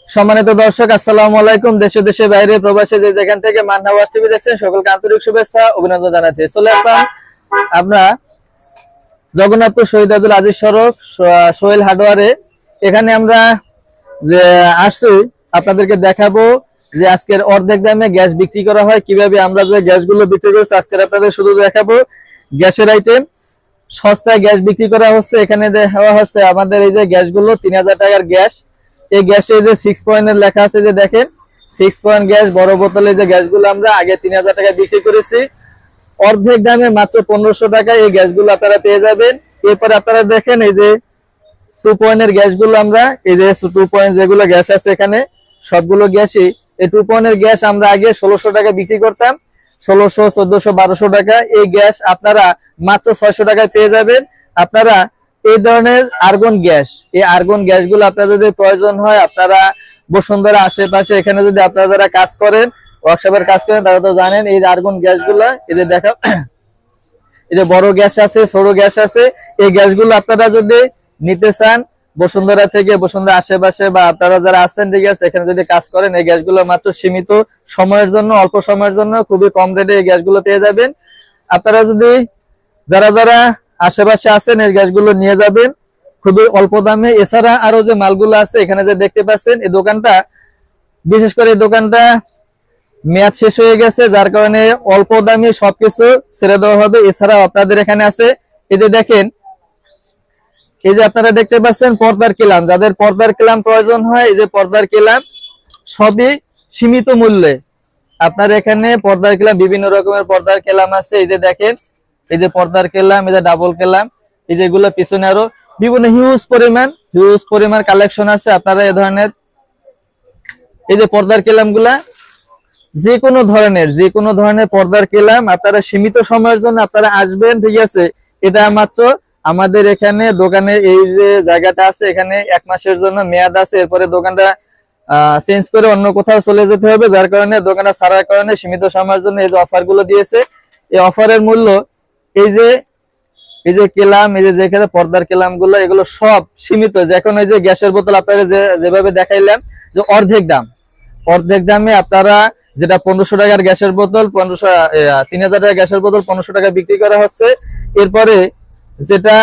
সম্মানিত দর্শক, আসসালামু আলাইকুম। দেশে দেশে বাইরে প্রবাসে যে যেখান থেকে মান্না ওয়াচ টিভি দেখছেন, সকলকে আন্তরিক শুভেচ্ছা অভিনন্দন জানাচ্ছি। চলে আসলাম আমরা জগন্নাথপুর শহীদ আব্দুল আজিজ সড়ক সোহেল হার্ডওয়ারে। এখানে আমরা যে আসছি আপনাদেরকে দেখাবো যে আজকের অর্ধেক দামে গ্যাস বিক্রি করা হয়, কিভাবে আমরা যে গ্যাসগুলো বিক্রি করছি আজকের আপনাদের শুধু দেখাবো গ্যাসের আইটেম। সস্তায় গ্যাস বিক্রি করা হচ্ছে। এখানে দেওয়া হচ্ছে আমাদের এই যে গ্যাসগুলো 3000 টাকার গ্যাস। এই গ্যাসটা এই যে 6 পয়েন্টের লেখা আছে, যে দেখেন 6 পয়েন্ট গ্যাস বড় বোতলে যে গ্যাসগুলো আমরা আগে 3000 টাকা বিক্রি করেছি, অর্ধেক দামে মাত্র 1500 টাকায় এই গ্যাসগুলো আপনারা পেয়ে যাবেন। এরপরে আপনারা দেখেন এই যে 2 পয়েন্টের গ্যাসগুলো আমরা এই যে 2 পয়েন্ট যেগুলো গ্যাস আছে এখানে সবগুলো গ্যাসই এই 2 পয়েন্টের গ্যাস আমরা আগে 1600 টাকা বিক্রি করতাম, 1600, 1400, 1200 টাকা। এই গ্যাস আপনারা মাত্র 600 টাকায় পেয়ে যাবেন। আপনারা এই ধরনের আর্গন গ্যাস, এই আর্গন গ্যাসগুলো আপনাদের যদি প্রয়োজন হয়, আপনারা বসুন্ধরা আশেপাশে এখানে যদি আপনারা যারা কাজ করেন, ওয়ার্কশপের কাজ করেন, তারা তো জানেন এই আর্গন গ্যাসগুলো এই যে দেখা এই যে বড় গ্যাস আছে, ছোট গ্যাস আছে। এই গ্যাসগুলো আপনারা যদি নিতে চান বসুন্ধরা থেকে, বসুন্ধরা আশেপাশে বা আপনারা যারা আছেন, ঠিক আছে, এখানে যদি কাজ করেন, এই গ্যাসগুলো মাত্র সীমিত সময়ের জন্য, অল্প সময়ের জন্য খুবই কম রেটে এই গ্যাসগুলো পেয়ে যাবেন। আপনারা যদি যারা যারা আশেপাশে আছেন এই গ্যাসগুলো নিয়ে যাবেন খুবই অল্প দামে। এছাড়া আরো যে মালগুলো আছে এখানে যে দেখতে পাচ্ছেন, এই দোকানটা বিশেষ করে এই দোকানটা মেয়াদ শেষ হয়ে গেছে, যার কারণে অল্প দামে সবকিছু ছেড়ে দেওয়া হবে। এছাড়াও আপনাদের এখানে আছে এই যে দেখেন, এই যে আপনারা দেখতে পাচ্ছেন পর্দার কিলাম, যাদের পর্দার কিলাম প্রয়োজন হয়, এই যে পর্দার কিলাম সবই সীমিত মূল্যে। আপনার এখানে পর্দার কিলাম বিভিন্ন রকমের পর্দার কিলাম আছে। এই যে দেখেন এই যে পর্দার কিলাম, এই যে ডাবল কিলাম, এই যেগুলো পিছনে আরো বিভিন্ন হিউজ পরিমাণ কালেকশন আছে। আপনারা এই ধরনের এই যে পর্দার কিলাম গুলা যে কোনো ধরনের পর্দার কিলাম আপনারা সীমিত সময়ের জন্য আপনারা আসবেন, ঠিক আছে। এটা মাত্র আমাদের এখানে দোকানে এই যে জায়গাটা আছে এখানে 1 মাসের জন্য মেয়াদ আছে। এরপরে দোকানটা চেঞ্জ করে অন্য কোথাও চলে যেতে হবে, যার কারণে দোকানটা ছাড়ার কারণে সীমিত সময়ের জন্য এই যে অফার গুলো দিয়েছে। এই অফারের মূল্য এই যে কেলাম, এই যে যেখানে পর্দার কেলাম গুলো, এগুলো সব সীমিত। এখন এই যে গ্যাসের বোতল আপনারা যেভাবে দেখাইলাম যে অর্ধেক দামে আপনারা যেটা 1500 টাকার গ্যাসের বোতল 3000 টাকার গ্যাসের বোতল 1500 টাকা বিক্রি করা হচ্ছে। এরপরে যেটা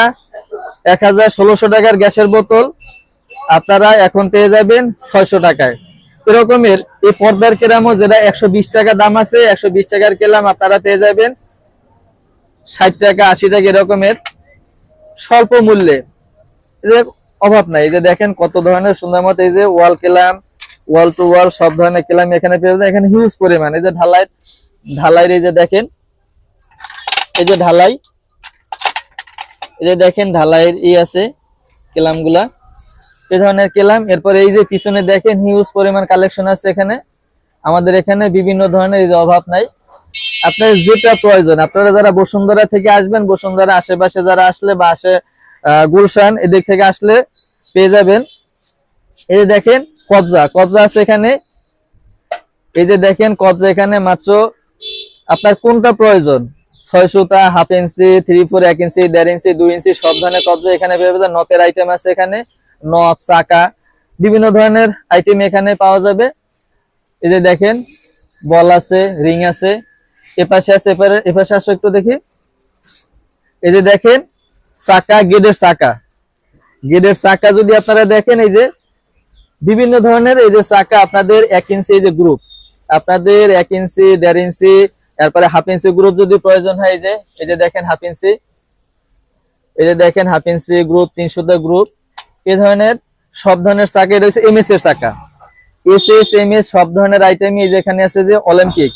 1600 টাকার গ্যাসের বোতল আপনারা এখন পেয়ে যাবেন 600 টাকায়। এরকমের এই পর্দার কেলামও যেটা 120 টাকা দাম আছে, 120 টাকার কেলাম আপনারা পেয়ে যাবেন 60 টাকা, 80 টাকা, এরকমের স্বল্প মূল্যে। অভাব নাই। এই যে দেখেন কত ধরনের সুন্দর মতো এই যে ওয়াল কেলাম, ওয়াল টু ওয়াল সব ধরনের কেলাম এখানে পেয়ে যাবেন। এখানে হিউজ পরিমাণ এই যে ঢালাইয়ের এই যে দেখেন এই যে ঢালাই, এই যে দেখেন ঢালাইয়ের আছে কেলামগুলা, এই ধরনের কেলাম। এরপরে এই যে পিছনে দেখেন হিউজ পরিমাণ কালেকশন আছে এখানে। আমাদের এখানে বিভিন্ন ধরনের, এই যে অভাব নাই। আপনার যেটা প্রয়োজন, আপনারা যারা বসুন্ধরা থেকে আসবেন, বসুন্ধরা আশেপাশে যারা আসলে বা গুলশান এদিক থেকে আসলে পেয়ে যাবেন। এই যে দেখেন কবজা আছে এখানে, এই যে দেখেন কবজা এখানে মাত্র আপনার কোনটা প্রয়োজন, 6 সুতা, হাফ ইঞ্চি, 3/4, 1 ইঞ্চি, 1.5 ইঞ্চি, 2 ইঞ্চি সব ধরনের কবজা এখানে পেয়ে যাবেন। নখের আইটেম আছে এখানে, নখ, চাকা, বিভিন্ন ধরনের আইটেম এখানে পাওয়া যাবে। এই যে দেখেন বল আছে, রিং আছে, এপাশে আছে, এপাশে আসো একটু দেখি। এই যে দেখেন চাকা, গেডের চাকা যদি আপনারা দেখেন, এই যে বিভিন্ন ধরনের এই যে চাকা আপনাদের 1 ইঞ্চি এই যে গ্রুপ, আপনাদের 1 ইঞ্চি, 1.5 ইঞ্চি, এরপরে হাফ ইঞ্চি গ্রুপ যদি প্রয়োজন হয়, এই যে দেখেন হাফ ইঞ্চি, এই যে দেখেন হাফ ইঞ্চি গ্রুপ, 300 গ্রুপ, এই ধরনের সব ধরনের চাকা। এটা হচ্ছে এমএস এর চাকা, এসএস, এমএস সব ধরনের আইটেমই যেখানে আছে। যে অলিম্পিক